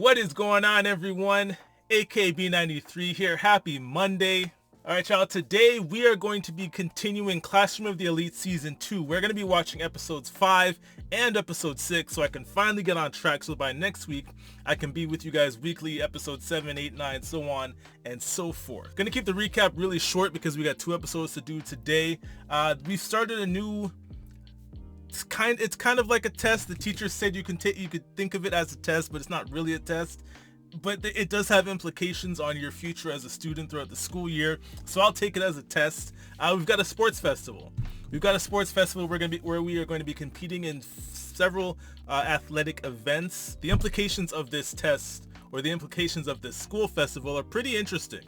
What is going on, everyone? AKB93 here. Happy Monday. Alright, y'all. Today we are going to be continuing Classroom of the Elite Season 2. We're going to be watching episodes 5 and episode 6 so I can finally get on track, so by next week I can be with you guys weekly, episode 7, 8, 9, so on and so forth. Gonna keep the recap really short because we got 2 episodes to do today. We started a new... It's kind of like a test. The teacher said you could think of it as a test, but it's not really a test. But it does have implications on your future as a student throughout the school year. So I'll take it as a test. We've got a sports festival. Where we are going to be competing in several athletic events. The implications of this test, or the implications of this school festival, are pretty interesting.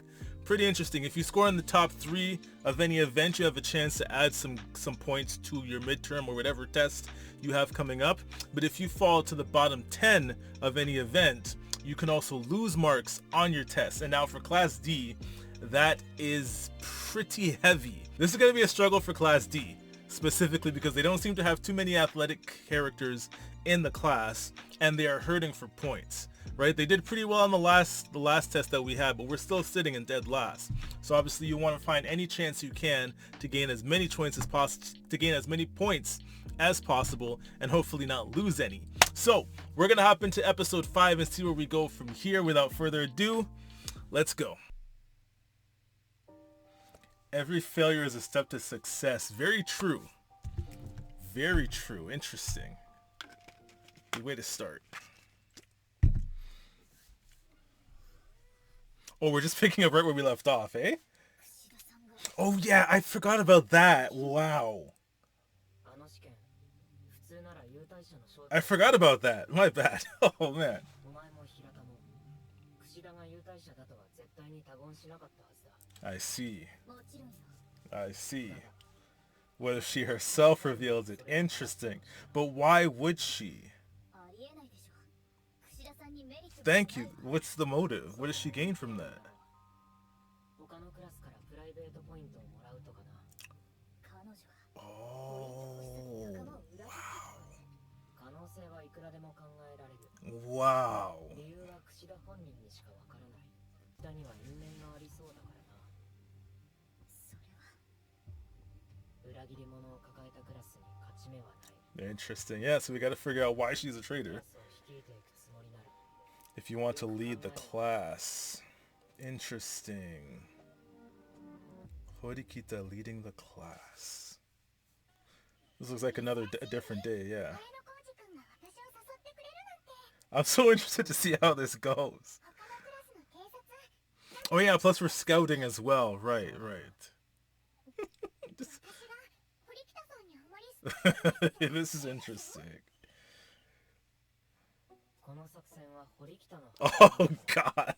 If you score in the top 3 of any event, you have a chance to add some points to your midterm or whatever test you have coming up. But if you fall to the bottom 10 of any event, you can also lose marks on your test. And now for Class D, that is pretty heavy. This is going to be a struggle for Class D, specifically because they don't seem to have too many athletic characters in the class, and they are hurting for points. Right? They did pretty well on the last test that we had, but we're still sitting in dead last. So obviously you want to find any chance you can to gain as many points as possible, and hopefully not lose any. So we're gonna hop into episode 5 and see where we go from here. Without further ado, let's go. Every failure is a step to success. Very true. Very true. Interesting. Good way to start. Oh, we're just picking up right where we left off, eh? Oh yeah, I forgot about that. Wow. I forgot about that. My bad. Oh man. I see. What if she herself reveals it? Interesting. But why would she? Thank you. What's the motive? What does she gain from that? Oh, wow. Wow. Interesting. Yeah, so we got to figure out why she's a traitor. If you want to lead the class. Interesting. Horikita leading the class. This looks like a different day, yeah. I'm so interested to see how this goes. Oh yeah, plus we're scouting as well. Right. This is interesting. Oh god.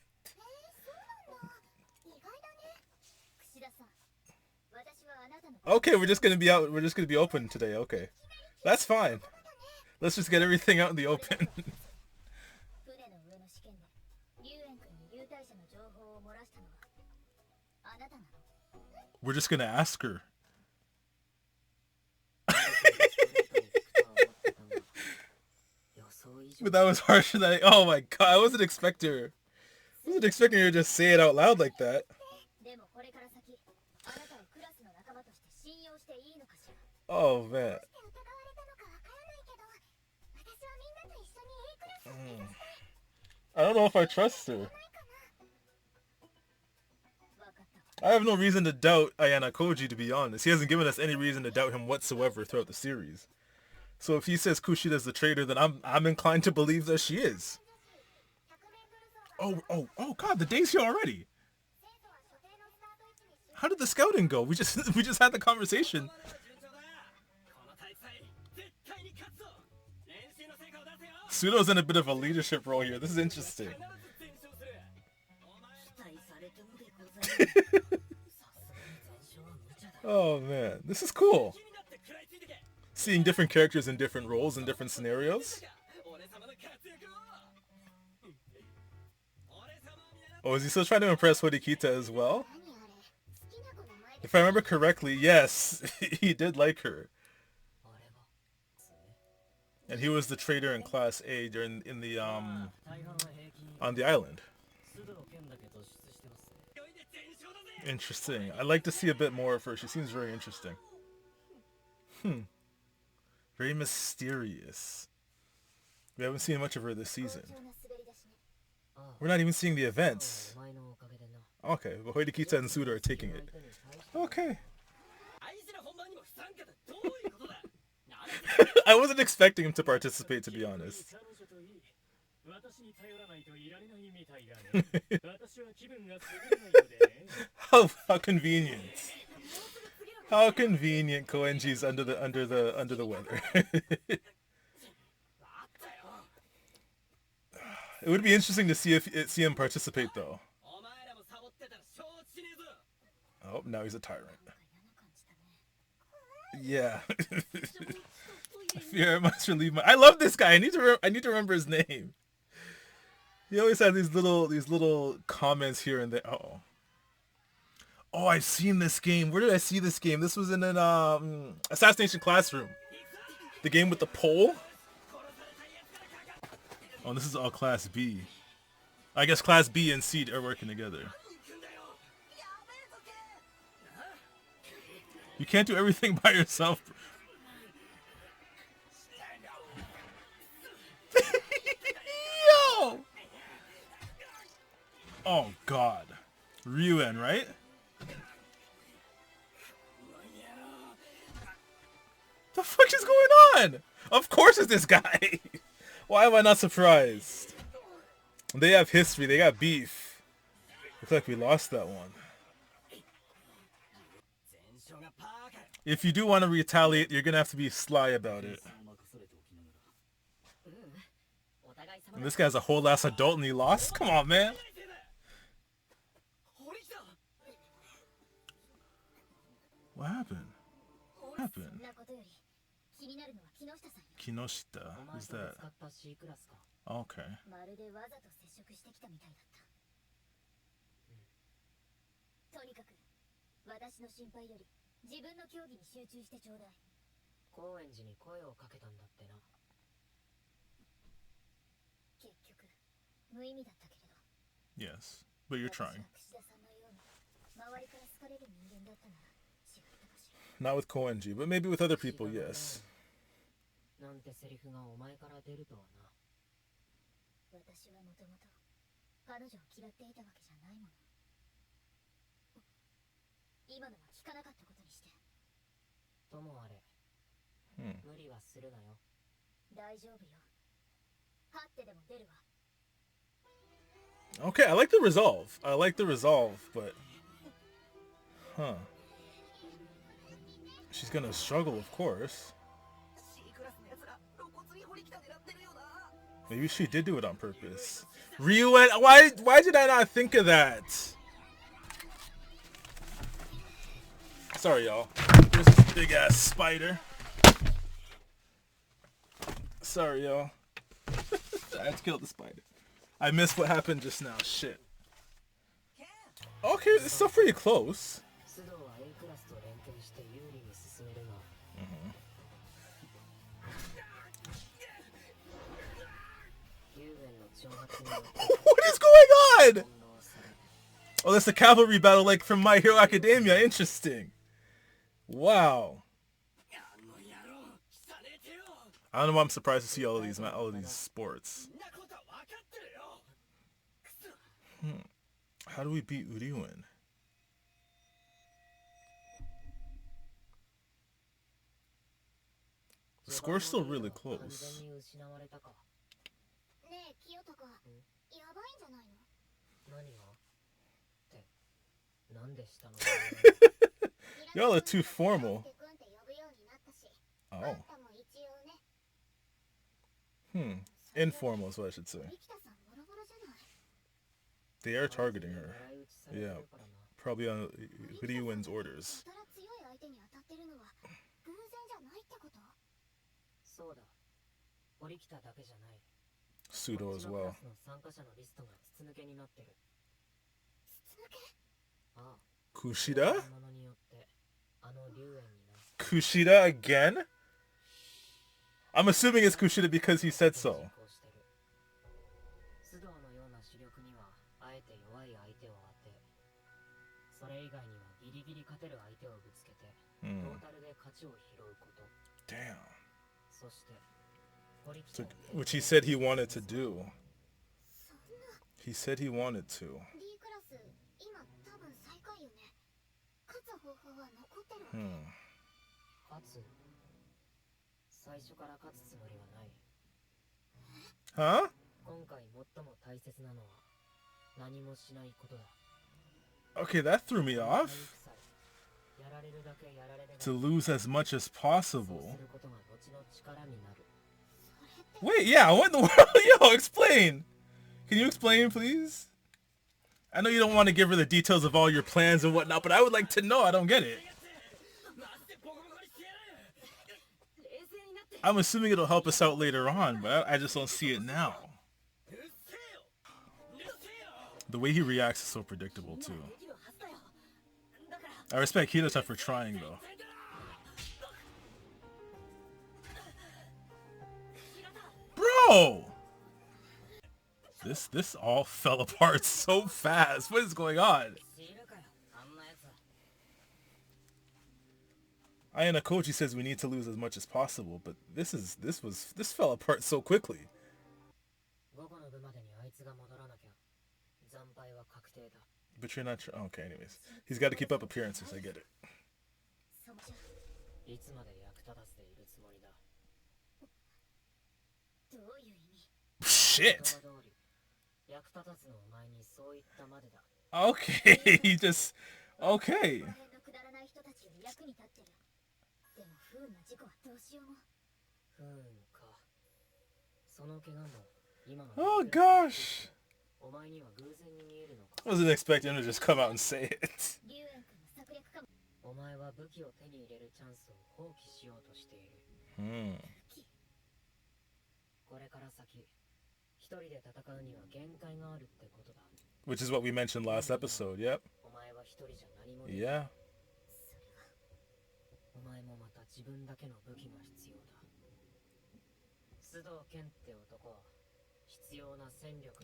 Okay, we're just gonna be out. We're just gonna be open today. Okay, that's fine. Let's just get everything out in the open. We're just gonna ask her. But that was harsher than oh my god, I wasn't expecting her to just say it out loud like that. Oh man. I don't know if I trust her. I have no reason to doubt Ayana Koji, to be honest. He hasn't given us any reason to doubt him whatsoever throughout the series. So if he says Kushida's the traitor, then I'm inclined to believe that she is. Oh god, the day's here already. How did the scouting go? We just had the conversation. Sudo's in a bit of a leadership role here. This is interesting. Oh man, this is cool. Seeing different characters in different roles in different scenarios. Oh, is he still trying to impress Horikita as well? If I remember correctly, yes, he did like her. And he was the traitor in Class A during on the island. Interesting. I'd like to see a bit more of her. She seems very interesting. Very mysterious. We haven't seen much of her this season. We're not even seeing the events. Okay, but Hoidikita and Suda are taking it. Okay. I wasn't expecting him to participate, to be honest. How convenient. How convenient Koenji's under the weather. It would be interesting to see him participate though. Oh, now he's a tyrant. Yeah. I fear I must relieve my. I love this guy. I need to remember his name. He always had these little comments here and there. Uh-oh. Oh, I've seen this game. Where did I see this game? This was in an Assassination Classroom. The game with the pole. Oh, this is all Class B. I guess Class B and C are working together. You can't do everything by yourself. Yo! Oh, God. Ryuen, right? The fuck is going on? Of course it's this guy. Why am I not surprised? They have history. They got beef. Looks like we lost that one. If you do want to retaliate, you're going to have to be sly about it. And this guy's a whole ass adult and he lost? Come on, man. What happened? What happened? Kinoshita? Who's that? Okay. Yes, but you're trying. Not with Koenji, but maybe with other people, yes. Okay, I like the resolve. But... Huh. She's gonna struggle, of course. Maybe she did do it on purpose. Ryuen, why did I not think of that? Sorry, y'all. There's this big ass spider. Sorry, y'all. I had to kill the spider. I missed what happened just now. Shit. Okay, it's still pretty close. What is going on? Oh, that's the cavalry battle like from My Hero Academia. Interesting. Wow. I don't know why I'm surprised to see all of these sports. How do we beat Ryuen? The score's still really close. Y'all are too formal. Oh. Informal is what I should say. They are targeting her. Yeah. Probably on Ryuen's orders. Pseudo as well. Kushida? Kushida again? I'm assuming it's Kushida because he said so. Damn. So, which he said he wanted to do. He said he wanted to. Huh? Okay, that threw me off. To lose as much as possible. Wait, yeah, what in the world? Yo, explain. Can you explain, please? I know you don't want to give her the details of all your plans and whatnot, but I would like to know. I don't get it. I'm assuming it'll help us out later on, but I just don't see it now. The way he reacts is so predictable, too. I respect Hinata for trying, though. Bro! This all fell apart so fast. What is going on? Ayana Kochi says we need to lose as much as possible, but this fell apart so quickly. But you're not sure. Okay, anyways. He's got to keep up appearances, I get it. Shit! Okay, he just... Okay. Oh gosh! Wasn't expecting him to just come out and say it. Which is what we mentioned last episode, yep. Yeah.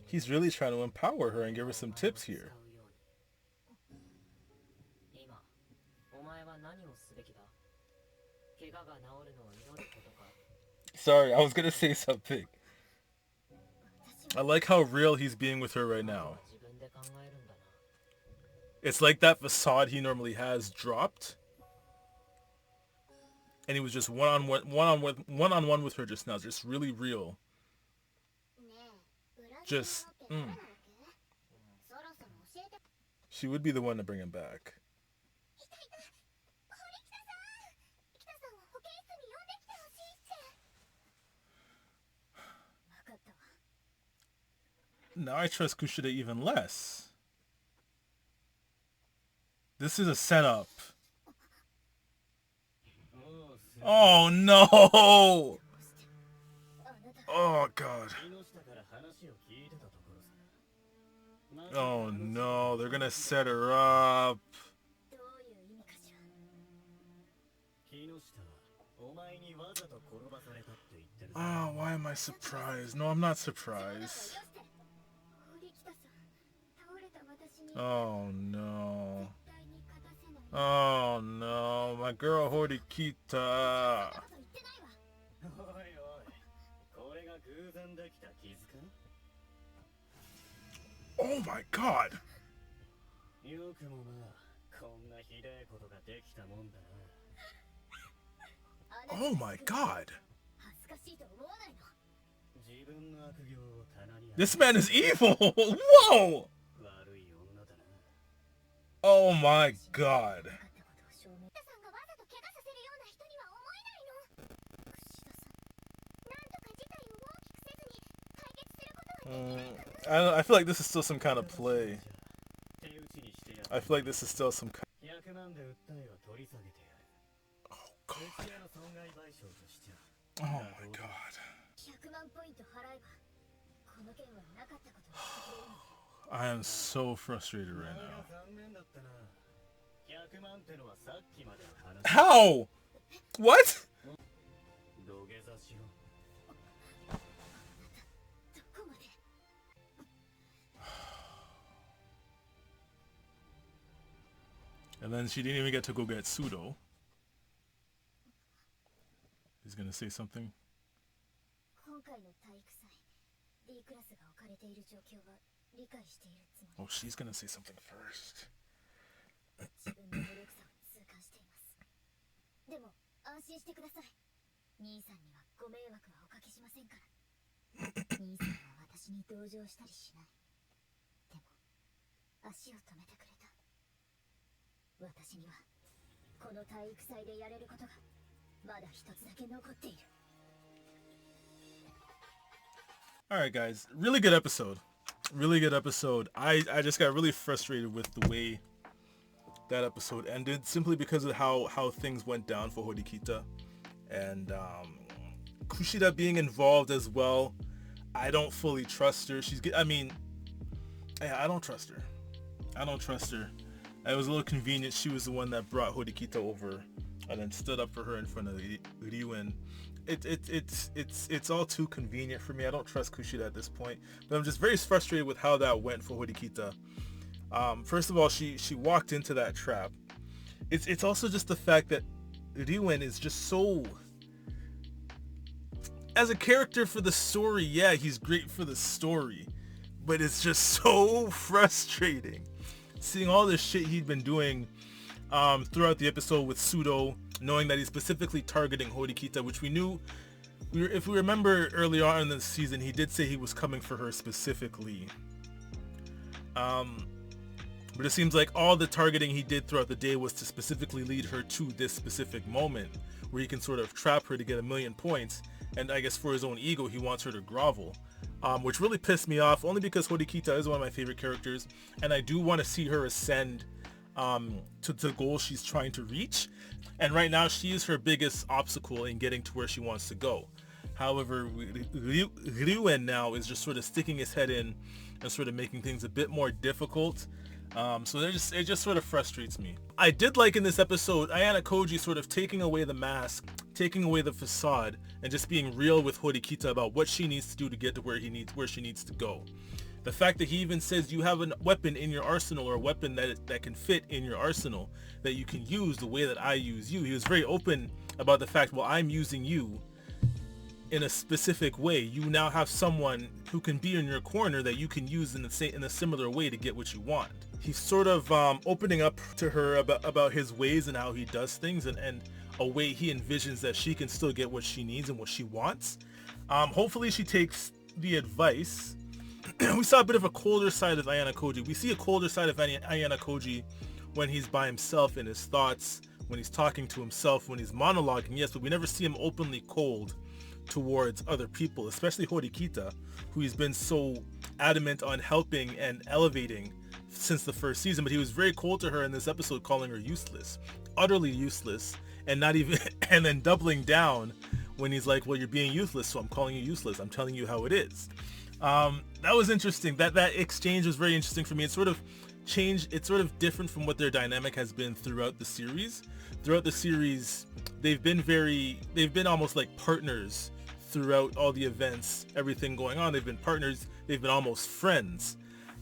He's really trying to empower her and give her some tips here. Sorry, I was gonna say something. I like how real he's being with her right now. It's like that facade he normally has dropped. And he was just one-on-one with her just now. Just really real. Just, She would be the one to bring him back. Now I trust Kushida even less. This is a setup. Oh no! Oh god. Oh no, they're gonna set her up. Oh, why am I surprised? No, I'm not surprised. Oh no. Oh no, my girl Horikita. Oh my god. Oh my god. This man is evil. Whoa. Oh my god. I feel like this is still some kind of play. I feel like this is still some kind Oh god. Oh my god. I am so frustrated right now. How? What? And then she didn't even get to go get Pseudo. He's gonna say something. Oh, she's gonna say something first. Alright guys, really good episode. Really good episode. I just got really frustrated with the way that episode ended, simply because of how things went down for Horikita. And Kushida being involved as well. I don't fully trust her. I don't trust her. I don't trust her. It was a little convenient. She was the one that brought Horikita over and then stood up for her in front of Ryuen. It's all too convenient for me. I don't trust Kushida at this point. But I'm just very frustrated with how that went for Horikita. First of all, she walked into that trap. It's also just the fact that Ryuen is just so... As a character for the story, yeah, he's great for the story. But it's just so frustrating. Seeing all this shit he'd been doing throughout the episode with Pseudo, knowing that he's specifically targeting Horikita, which we knew... If we remember early on in the season, he did say he was coming for her specifically. But it seems like all the targeting he did throughout the day was to specifically lead her to this specific moment where he can sort of trap her to get 1,000,000 points. And I guess for his own ego, he wants her to grovel, which really pissed me off, only because Horikita is one of my favorite characters, and I do want to see her ascend to the goal she's trying to reach. And right now, she is her biggest obstacle in getting to where she wants to go. However, Ryuen now is just sort of sticking his head in and sort of making things a bit more difficult. So it just sort of frustrates me. I did like in this episode Ayano Koji sort of taking away the mask, taking away the facade, and just being real with Horikita about what she needs to do to get to where she needs to go. The fact that he even says you have a weapon in your arsenal, or a weapon that can fit in your arsenal that you can use the way that I use you. He was very open about the fact, well, I'm using you in a specific way. You now have someone who can be in your corner that you can use in a similar way to get what you want. He's sort of opening up to her about his ways and how he does things, and a way he envisions that she can still get what she needs and what she wants. Hopefully she takes the advice. We saw a bit of a colder side of Ayano Koji. We see a colder side of Ayano Koji when he's by himself in his thoughts, when he's talking to himself, when he's monologuing, yes, but we never see him openly cold towards other people, especially Horikita, who he's been so adamant on helping and elevating since the first season. But he was very cold to her in this episode, calling her useless, utterly useless, and not even and then doubling down when he's like, well, you're being useless, so I'm calling you useless. I'm telling you how it is. That was interesting. That exchange was very interesting for me. It sort of changed. It's sort of different from what their dynamic has been throughout the series. Throughout the series, they've been almost like partners throughout all the events, everything going on. They've been partners. They've been almost friends.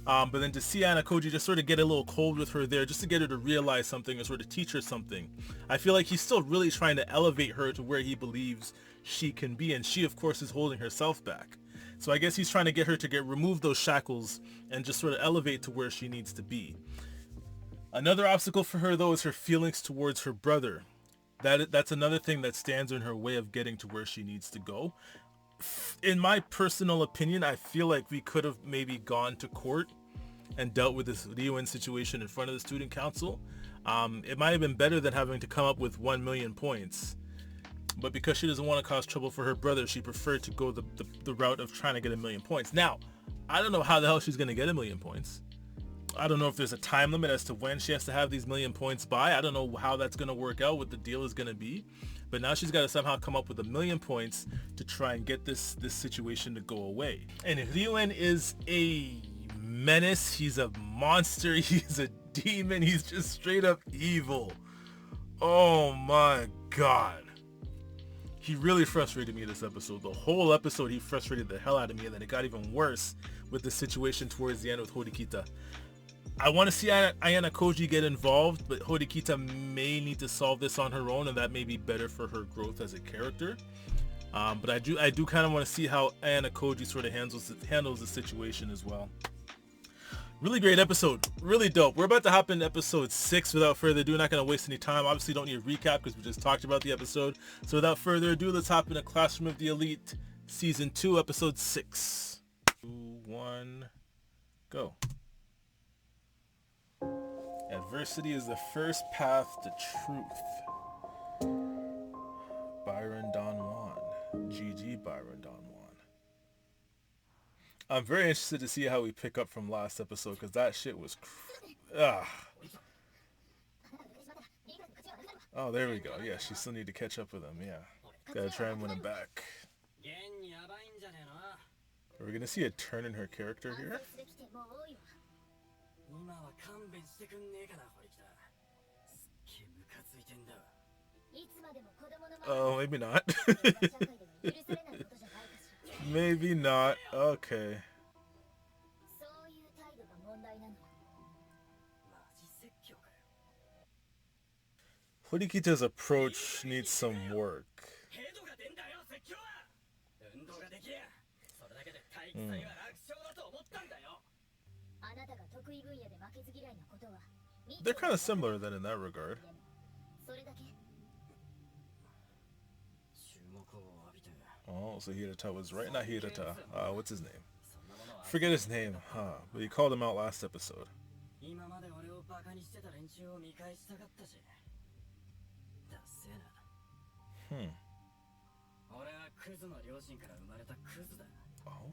But then to see Ayano Koji just sort of get a little cold with her there, just to get her to realize something or sort of teach her something. I feel like he's still really trying to elevate her to where he believes she can be. And she, of course, is holding herself back. So I guess he's trying to get her to remove those shackles and just sort of elevate to where she needs to be. Another obstacle for her, though, is her feelings towards her brother. That's another thing that stands in her way of getting to where she needs to go. In my personal opinion, I feel like we could have maybe gone to court and dealt with this Ryuen situation in front of the student council. It might have been better than having to come up with 1,000,000 points. But because she doesn't want to cause trouble for her brother, she preferred to go the route of trying to get 1,000,000 points. Now, I don't know how the hell she's going to get 1,000,000 points. I don't know if there's a time limit as to when she has to have these 1,000,000 points by. I don't know how that's going to work out, what the deal is going to be. But now she's got to somehow come up with 1,000,000 points to try and get this situation to go away. And Ryuen is a menace. He's a monster. He's a demon. He's just straight up evil. Oh my god. He really frustrated me this episode. The whole episode he frustrated the hell out of me, and then it got even worse with the situation towards the end with Horikita. I want to see Ayana Koji get involved, but Horikita may need to solve this on her own, and that may be better for her growth as a character. But I do kind of want to see how Ayana Koji sort of handles the situation as well. Really great episode, really dope. We're about to hop into episode 6 without further ado. Not going to waste any time. Obviously don't need a recap because we just talked about the episode. So without further ado, let's hop into Classroom of the Elite Season 2, Episode 6. 2, 1, go. Adversity is the first path to truth. Byron Don Juan. GG Byron Don Juan. I'm very interested to see how we pick up from last episode because that shit was Oh, there we go. Yeah, she still need to catch up with him. Yeah, gotta try and win him back. Are we gonna see a turn in her character here? Oh, maybe not. Maybe not. Okay. Horikita's approach needs some work. They're kind of similar then in that regard. Oh, so Hirata was right. Not Hirata. What's his name? Forget his name. But he called him out last episode. Oh.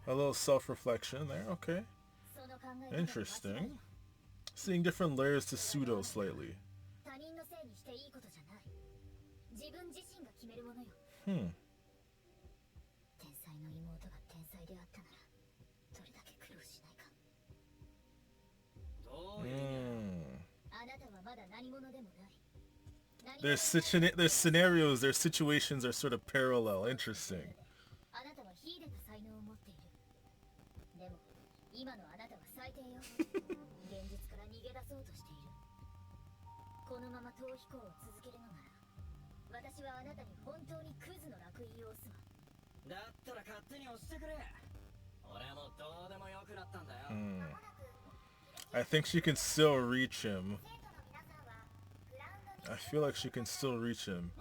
A little self-reflection there. Okay. Interesting. Seeing different layers to Pseudo slightly. Their scenarios, their situations are sort of parallel. Interesting. I think she can still reach him. I feel like she can still reach him.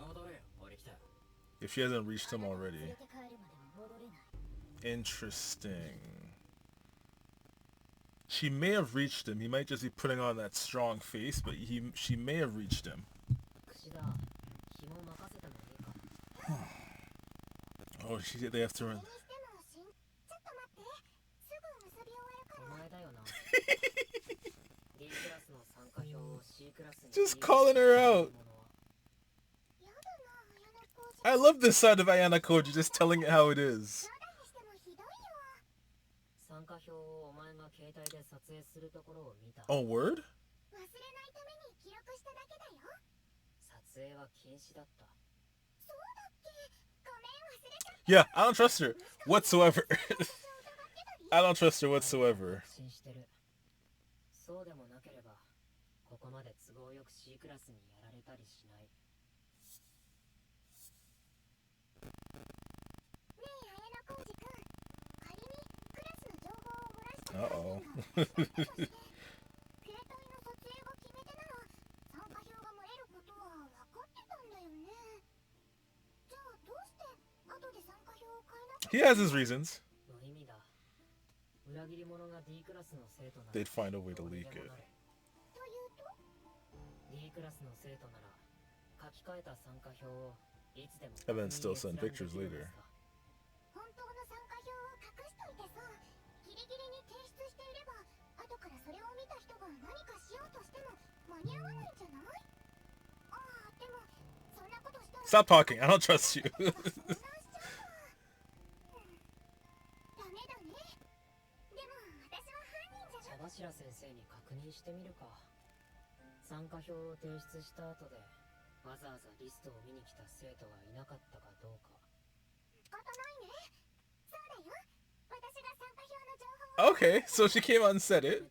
If she hasn't reached him already. Interesting. She may have reached him. He might just be putting on that strong face, but she may have reached him. Oh, they have to run. Just calling her out. I love this side of Ayana Koji, just telling it how it is. Oh, word? Yeah, I don't trust her whatsoever. I don't trust her whatsoever. Uh-oh. He has his reasons. They'd find a way to leak it. And then still send pictures later. Stop talking. I don't trust you. Okay, so she came out and said it.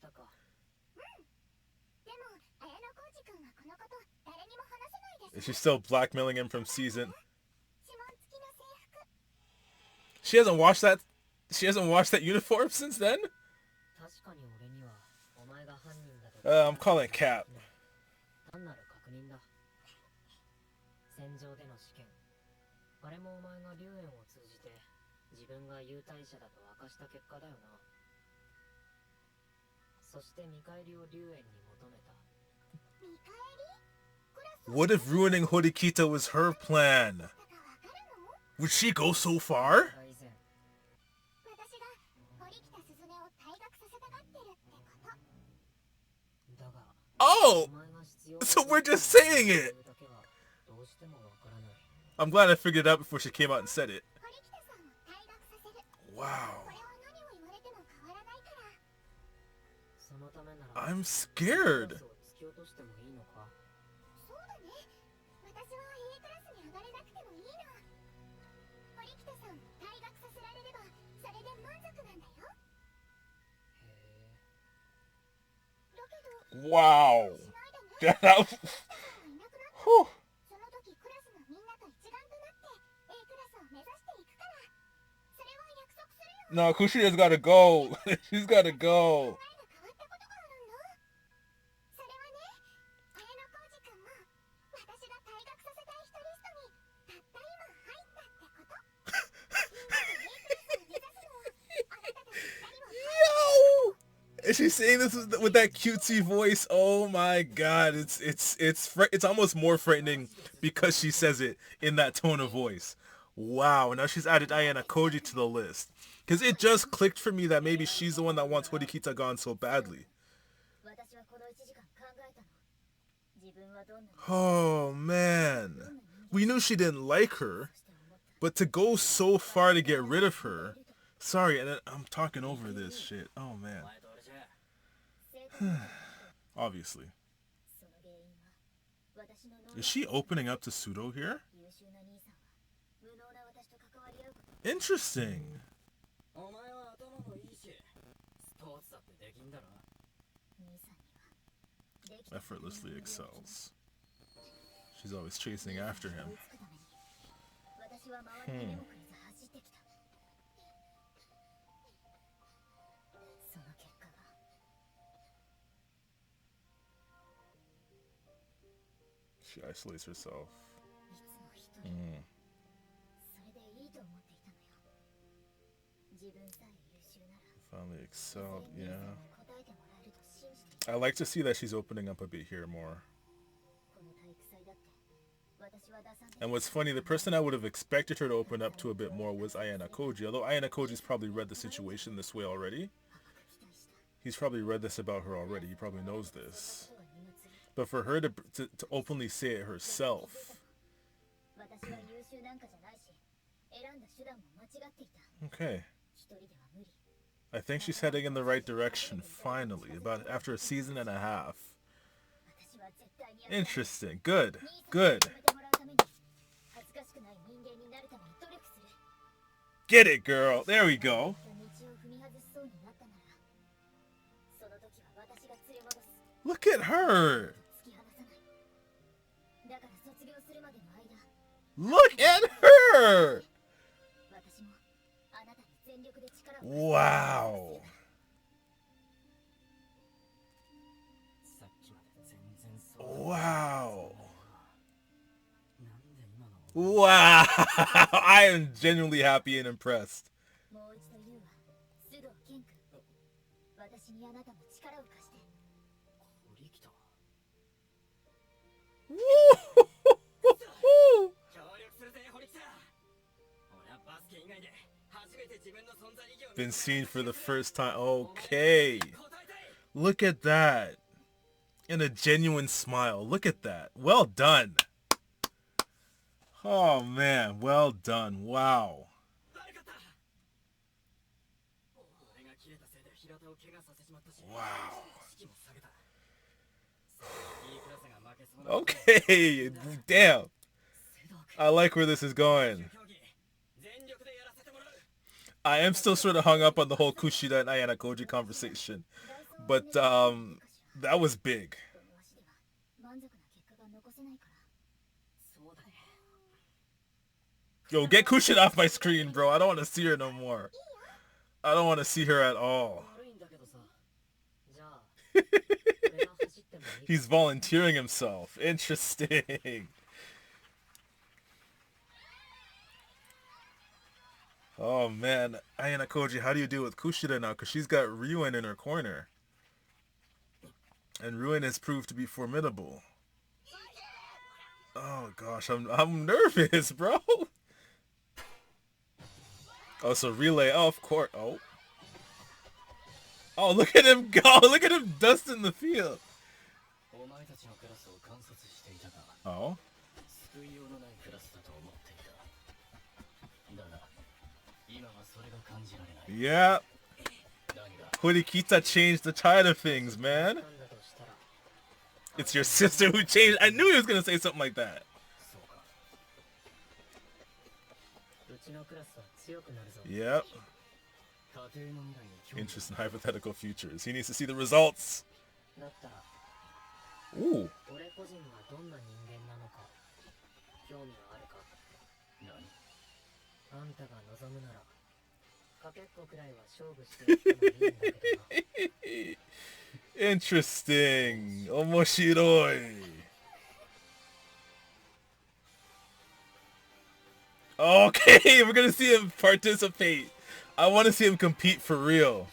Is she still blackmailing him from season? She hasn't washed that. She hasn't washed that uniform since then. I'm calling Cap. あれもお前が龍炎を通じて自分が優待者だと明かした結果だよな。そして見返りを龍炎に求めた。What if ruining Horikita was her plan? Would she go so far? Oh! So we're just saying it! I'm glad I figured it out before she came out and said it. Wow. I'm scared. Wow. Whew. No, Kushina's gotta go. She's gotta go. Yo! Is she saying this with that cutesy voice? Oh my god, it's almost more frightening because she says it in that tone of voice. Wow, now she's added Ayana Koji to the list. Because it just clicked for me that maybe she's the one that wants Horikita gone so badly. Oh man. We knew she didn't like her, but to go so far to get rid of her. Sorry, and I'm talking over this shit. Oh man. Obviously. Is she opening up to Pseudo here? Interesting. Effortlessly excels. She's always chasing after him. She isolates herself. Finally excelled, yeah. I like to see that she's opening up a bit here more. And what's funny, the person I would have expected her to open up to a bit more was Ayana Koji. Although Ayana Koji's probably read the situation this way already. He's probably read this about her already. He probably knows this. But for her to openly say it herself. Okay. I think she's heading in the right direction, finally, about after a season and a half. Interesting. Good. Good. Get it, girl. There we go. Look at her. Look at her. Wow. Wow. Wow. I am genuinely happy and impressed. Been seen for the first time. Okay. Look at that. And a genuine smile. Look at that. Well done. Oh man, well done. Wow. Wow. Okay, damn. I like where this is going. I am still sort of hung up on the whole Kushida and Ayana Koji conversation, but that was big. 満足な結果が残せないから。そうだね。Yo, get Kushida off my screen, bro. I don't want to see her no more. I don't want to see her at all. 悪いんだけどさ。じゃあ、俺が走ってもいい？ He's volunteering himself. Interesting. Oh man, Ayana Koji, how do you deal with Kushida now? Because she's got Ryuen in her corner. And Ryuen has proved to be formidable. Oh gosh, I'm nervous, bro. Oh, so relay. Oh, of course. Oh. Oh, look at him go. Look at him dusting the field. Oh. Yeah. Horikita changed the tide of things, man. It's your sister who changed. I knew he was going to say something like that. Yep. Interesting hypothetical futures. He needs to see the results. Ooh. Interesting. Omoshiroi. Okay, we're gonna see him participate. I want to see him compete for real.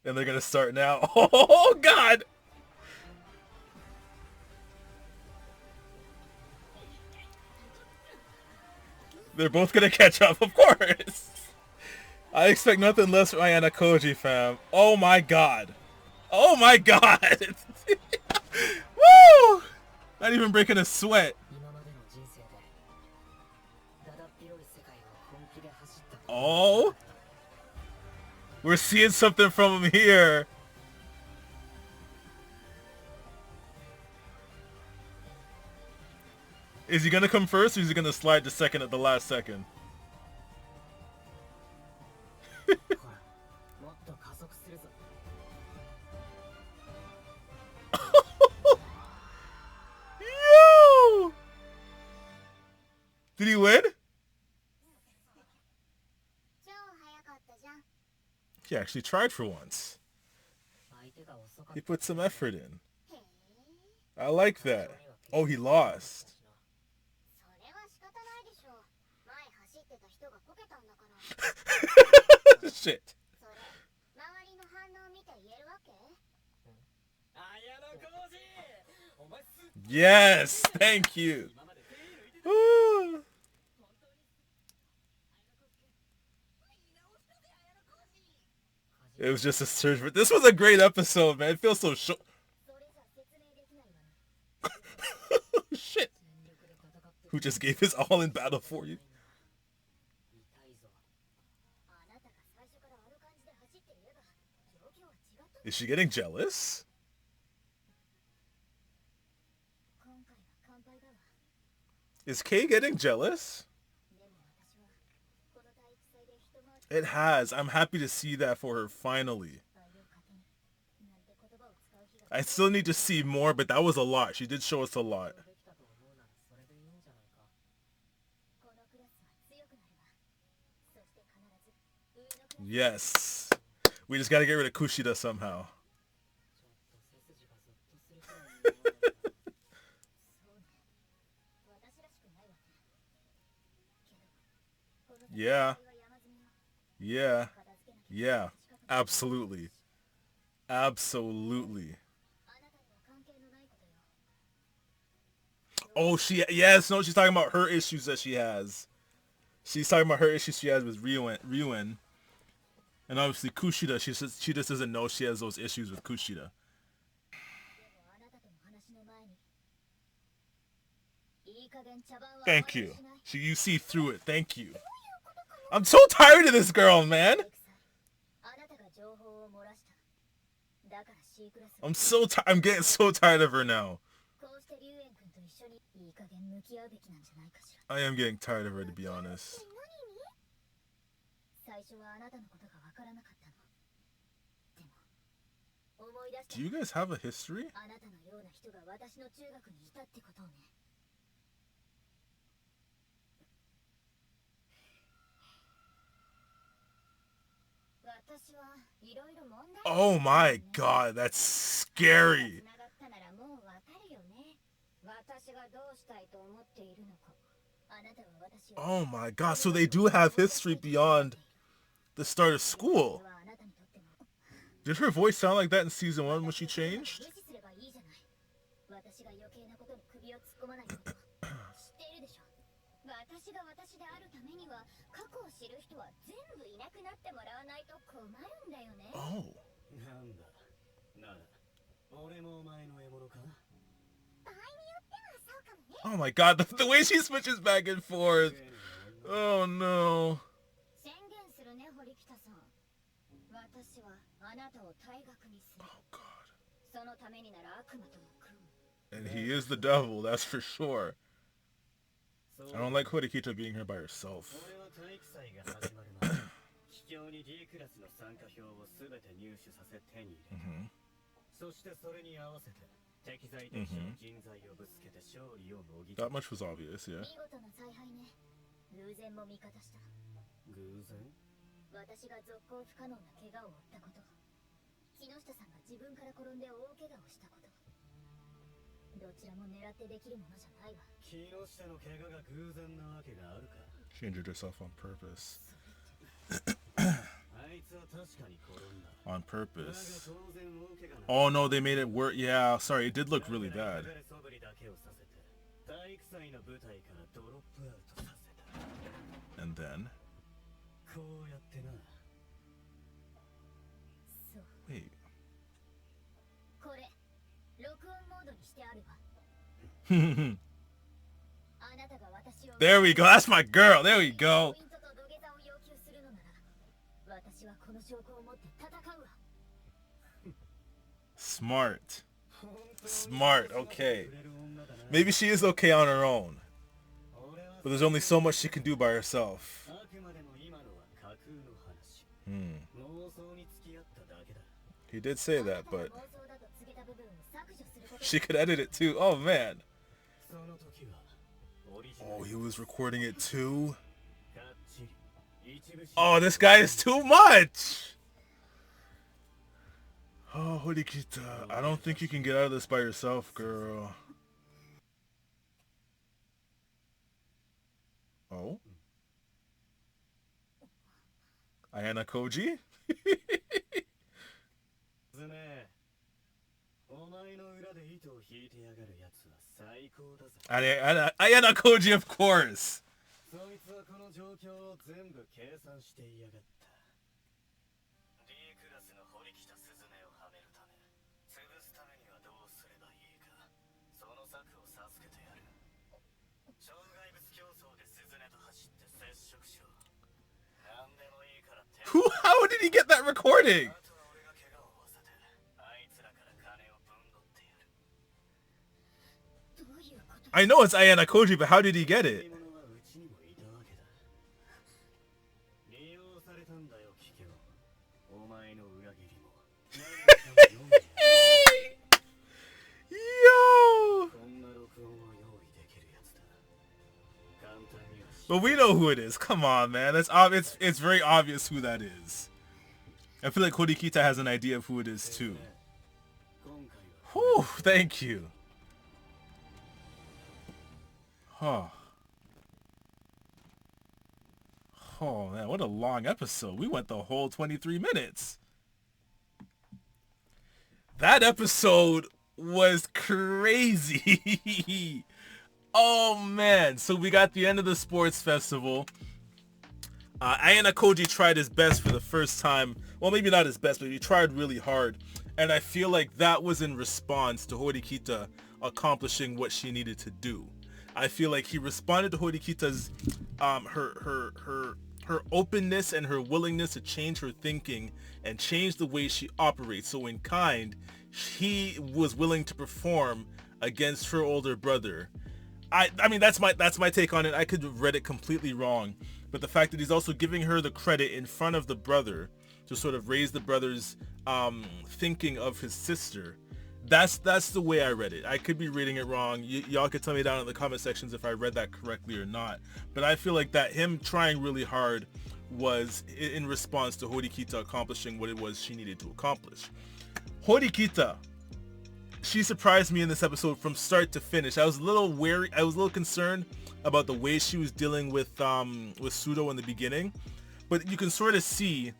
And they're gonna start now. Oh God! They're both gonna catch up, of course. I expect nothing less from Ayana Koji, fam. Oh my God. Oh my God. Woo! Not even breaking a sweat. Oh. We're seeing something from him here. Is he gonna come first or is he gonna slide to second at the last second? Yo! Did he win? He actually tried for once. He put some effort in. I like that. Oh, he lost. Shit. Yes, thank you. It was just a surge, but this was a great episode, man. It feels so short. Shit. Who just gave his all in battle for you? Is she getting jealous? Is Kay getting jealous? It has. I'm happy to see that for her finally. I still need to see more, but that was a lot. She did show us a lot. Yes. We just gotta get rid of Kushida somehow. Yeah. Yeah. Yeah. Absolutely. Absolutely. Oh, yes, no, she's talking about her issues that she has. She's talking about her issues she has with Ryuen. And obviously Kushida, she just doesn't know she has those issues with Kushida. Thank you. You see through it. Thank you. I'm so tired of this girl, man. I'm getting so tired of her now. I am getting tired of her, to be honest. Do you guys have a history? Oh my god, that's scary. Oh my god, so they do have history beyond the start of school. Did her voice sound like that in season 1 when she changed? Oh. Oh my god, the way she switches back and forth. Oh no. Oh god. And he is the devil, that's for sure. I don't like Horikita being here by herself. That much was obvious, yeah. She injured herself on purpose. On purpose. Oh no, they made it work. Yeah, sorry, it did look really bad. And then... Wait. There we go. That's my girl. There we go. Smart. Smart. Okay. Maybe she is okay on her own. But there's only so much she can do by herself. He did say that, but she could edit it too. Oh man. Oh, he was recording it too? Oh, this guy is too much! Oh, Horikita, I don't think you can get out of this by yourself, girl. Oh? Ayana Koji? Ayana Koji, of course. How did he get that recording? I know it's Ayana Koji, but how did he get it? Yo! But we know who it is. Come on, man. It's very obvious who that is. I feel like Horikita has an idea of who it is too. Whew, thank you. Oh. Oh man, what a long episode. We went the whole 23 minutes. That episode was crazy. Oh man, so we got the end of the sports festival. Ayana Koji tried his best for the first time. Well, maybe not his best, but he tried really hard. And I feel like that was in response to Horikita accomplishing what she needed to do. I feel like he responded to Horikita's her openness and her willingness to change her thinking and change the way she operates. So in kind, he was willing to perform against her older brother. I mean, that's my take on it. I could have read it completely wrong, but the fact that he's also giving her the credit in front of the brother to sort of raise the brother's thinking of his sister, that's the way I read it. I could be reading it wrong. Y'all could tell me down in the comment sections if I read that correctly or not. But I feel like that him trying really hard was in response to Horikita accomplishing what it was she needed to accomplish. Horikita, she surprised me in this episode from start to finish. I was a little wary. I was a little concerned about the way she was dealing with Sudo in the beginning, but you can sort of see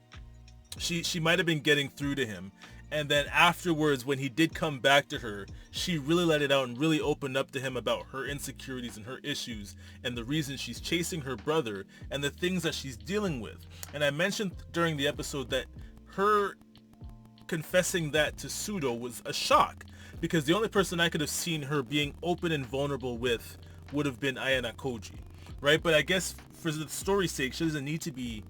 she might have been getting through to him. And then afterwards, when he did come back to her, she really let it out and really opened up to him about her insecurities and her issues and the reason she's chasing her brother and the things that she's dealing with. And I mentioned during the episode that her confessing that to Sudo was a shock, because the only person I could have seen her being open and vulnerable with would have been Ayana Koji, right? But I guess for the story's sake, she doesn't need to be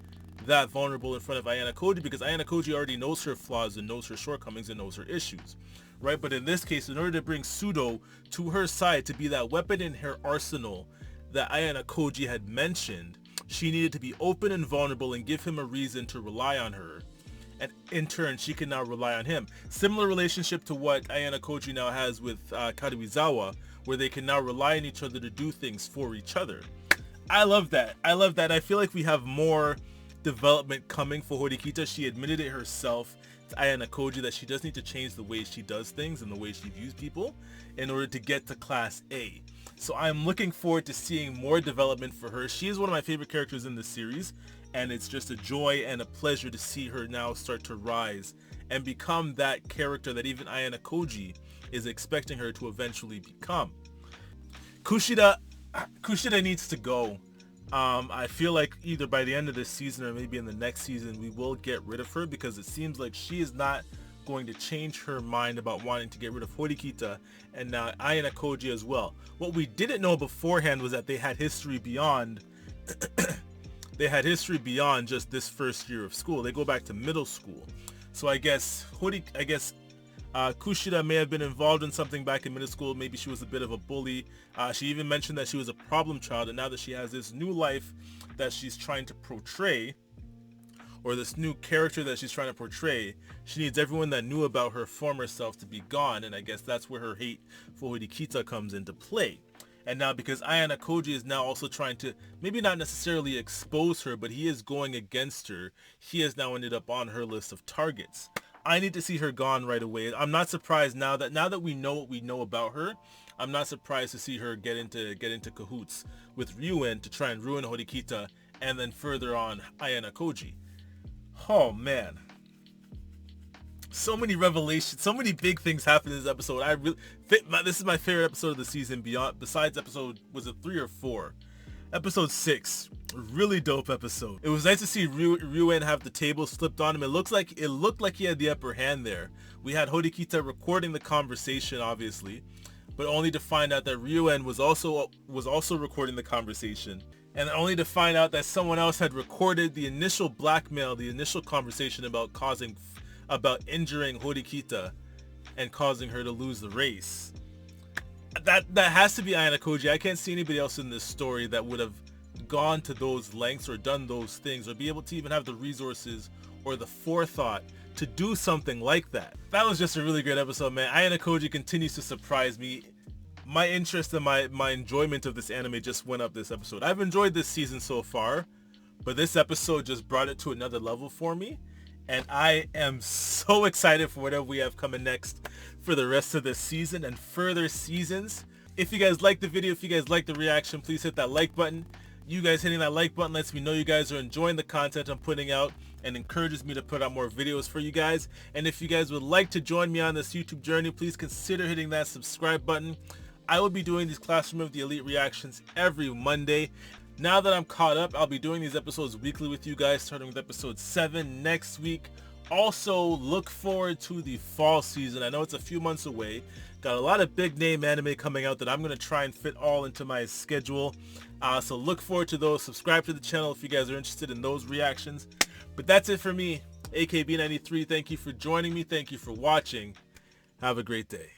that vulnerable in front of Ayana Koji, because Ayana Koji already knows her flaws and knows her shortcomings and knows her issues, right? But in this case, in order to bring Sudo to her side, to be that weapon in her arsenal that Ayana Koji had mentioned, she needed to be open and vulnerable and give him a reason to rely on her. And in turn, she can now rely on him. Similar relationship to what Ayana Koji now has with Karuizawa, where they can now rely on each other to do things for each other. I love that. I feel like we have more development coming for Horikita. She admitted it herself to Ayana Koji that she does need to change the way she does things and the way she views people in order to get to Class A. So I'm looking forward to seeing more development for her. She is one of my favorite characters in this series, and it's just a joy and a pleasure to see her now start to rise and become that character that even Ayana Koji is expecting her to eventually become. Kushida needs to go. I feel like either by the end of this season or maybe in the next season we will get rid of her, because it seems like she is not going to change her mind about wanting to get rid of Horikita and now Ayana Koji as well. What we didn't know beforehand was that they had history beyond just this first year of school. They go back to middle school. So I guess Kushida may have been involved in something back in middle school. Maybe she was a bit of a bully. She even mentioned that she was a problem child, and now that she has this new life that she's trying to portray, or this new character that she's trying to portray, she needs everyone that knew about her former self to be gone, and I guess that's where her hate for Horikita comes into play. And now because Ayana Koji is now also trying to, maybe not necessarily expose her, but he is going against her, he has now ended up on her list of targets. I need to see her gone right away. I'm not surprised now that we know what we know about her. I'm not surprised to see her get into cahoots with Ryuen to try and ruin Horikita, and then further on Ayana Koji. Oh man, so many revelations, so many big things happen in this episode. This is my favorite episode of the season, besides episode, was it 3 or 4? Episode 6, really dope episode. It was nice to see Ryuen have the table flipped on him. It looked like he had the upper hand there. We had Horikita recording the conversation, obviously, but only to find out that Ryuen was also recording the conversation, and only to find out that someone else had recorded the initial blackmail, the initial conversation about injuring Horikita and causing her to lose the race. That has to be Ayana Koji. I can't see anybody else in this story that would have gone to those lengths or done those things or be able to even have the resources or the forethought to do something like that. That was just a really great episode, man. Ayana Koji continues to surprise me. My interest and my enjoyment of this anime just went up this episode. I've enjoyed this season so far, but this episode just brought it to another level for me. And I am so excited for whatever we have coming next for the rest of this season and further seasons. If you guys like the video, if you guys like the reaction, please hit that like button. You guys hitting that like button lets me know you guys are enjoying the content I'm putting out and encourages me to put out more videos for you guys. And if you guys would like to join me on this YouTube journey, please consider hitting that subscribe button. I will be doing these Classroom of the Elite reactions every Monday. Now that I'm caught up, I'll be doing these episodes weekly with you guys, starting with episode 7 next week, Also, look forward to the fall season. I know it's a few months away. Got a lot of big name anime coming out that I'm going to try and fit all into my schedule. So look forward to those. Subscribe to the channel if you guys are interested in those reactions. But that's it for me, AKB93. Thank you for joining me. Thank you for watching. Have a great day.